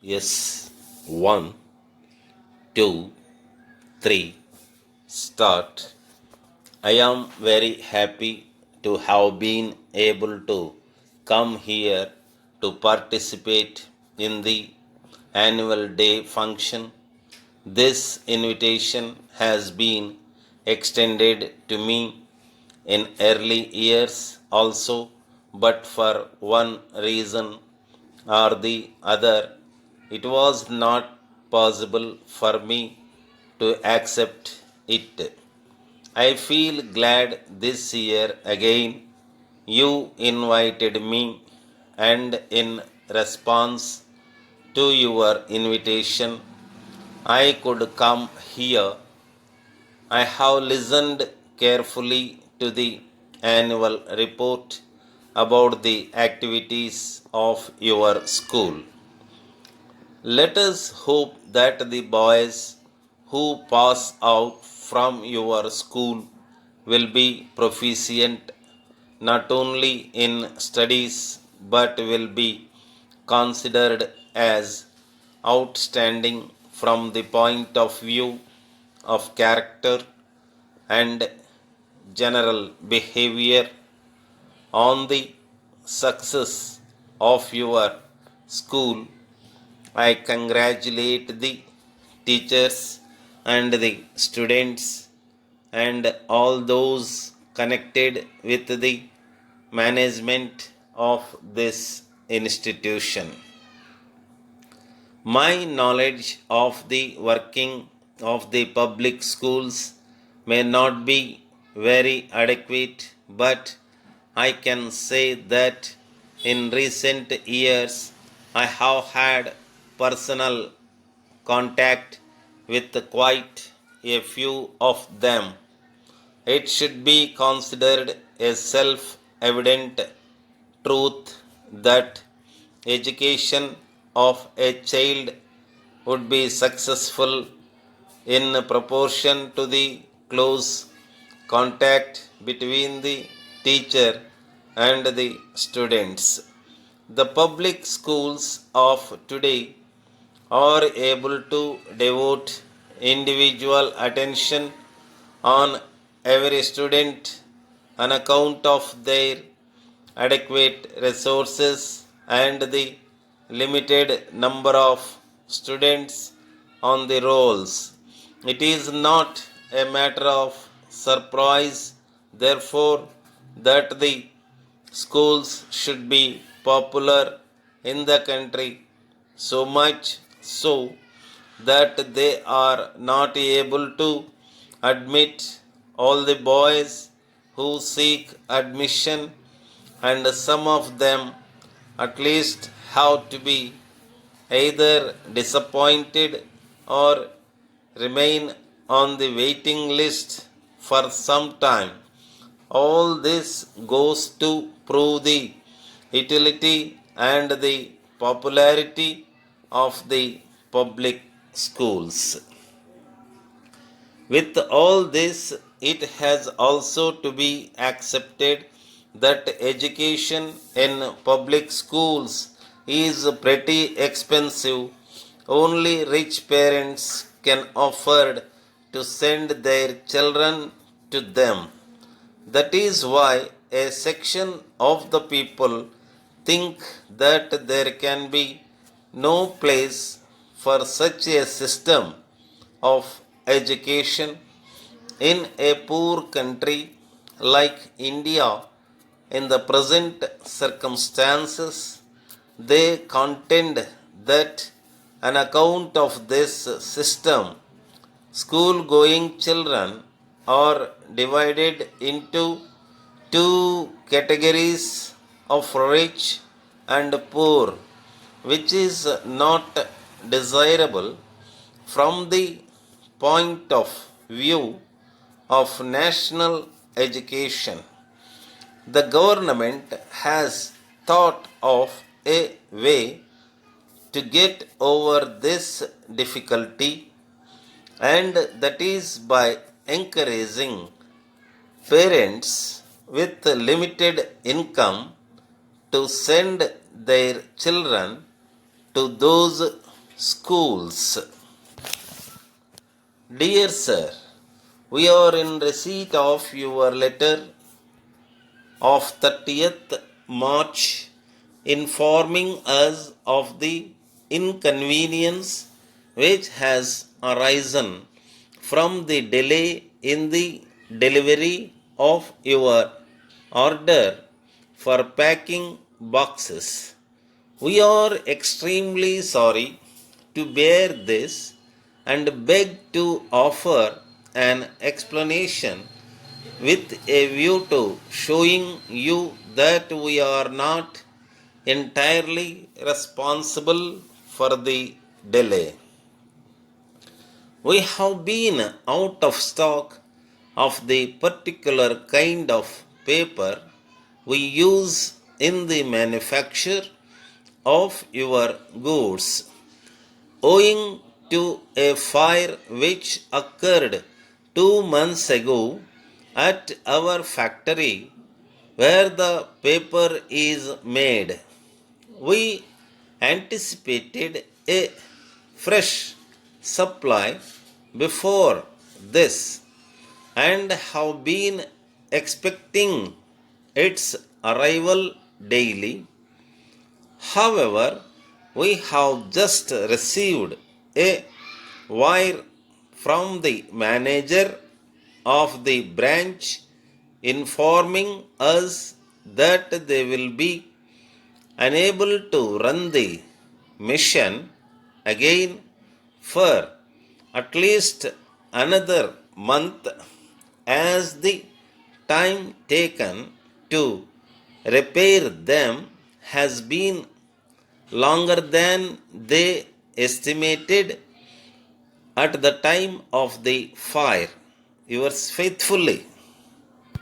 Yes, one, two, three, start. I am very happy to have been able to come here to participate in the annual day function. This invitation has been extended to me in early years also, but for one reason or the other, it was not possible for me to accept it. I feel glad this year again you invited me, and in response to your invitation, I could come here. I have listened carefully to the annual report about the activities of your school. Let us hope that the boys who pass out from your school will be proficient not only in studies but will be considered as outstanding from the point of view of character and general behavior. On the success of your school, I congratulate the teachers and the students and all those connected with the management of this institution. My knowledge of the working of the public schools may not be very adequate, but I can say that in recent years I have had personal contact with quite a few of them. It should be considered a self evident truth that education of a child would be successful in proportion to the close contact between the teacher and the students. The public schools of today are able to devote individual attention on every student on account of their adequate resources and the limited number of students on the rolls. It is not a matter of surprise, therefore, that the schools should be popular in the country, so much so that they are not able to admit all the boys who seek admission, and some of them at least have to be either disappointed or remain on the waiting list for some time. All this goes to prove the utility and the popularity of the public schools. With all this, it has also to be accepted that education in public schools is pretty expensive. Only rich parents can afford to send their children to them. That is why a section of the people think that there can be no place for such a system of education in a poor country like India. In the present circumstances, they contend that on account of this system, school going children are divided into two categories of rich and poor, which is not desirable from the point of view of national education. The government has thought of a way to get over this difficulty, and that is by encouraging parents with limited income to send their children to those schools. Dear Sir, we are in receipt of your letter of 30th March informing us of the inconvenience which has arisen from the delay in the delivery of your order for packing boxes. We are extremely sorry to bear this and beg to offer an explanation with a view to showing you that we are not entirely responsible for the delay. We have been out of stock of the particular kind of paper we use in the manufacture of your goods, owing to a fire which occurred 2 months ago at our factory where the paper is made. We anticipated a fresh supply before this and have been expecting its arrival daily. However, we have just received a wire from the manager of the branch informing us that they will be unable to run the mission again for at least another month, as the time taken to repair them has been longer than they estimated at the time of the fire. Yours faithfully,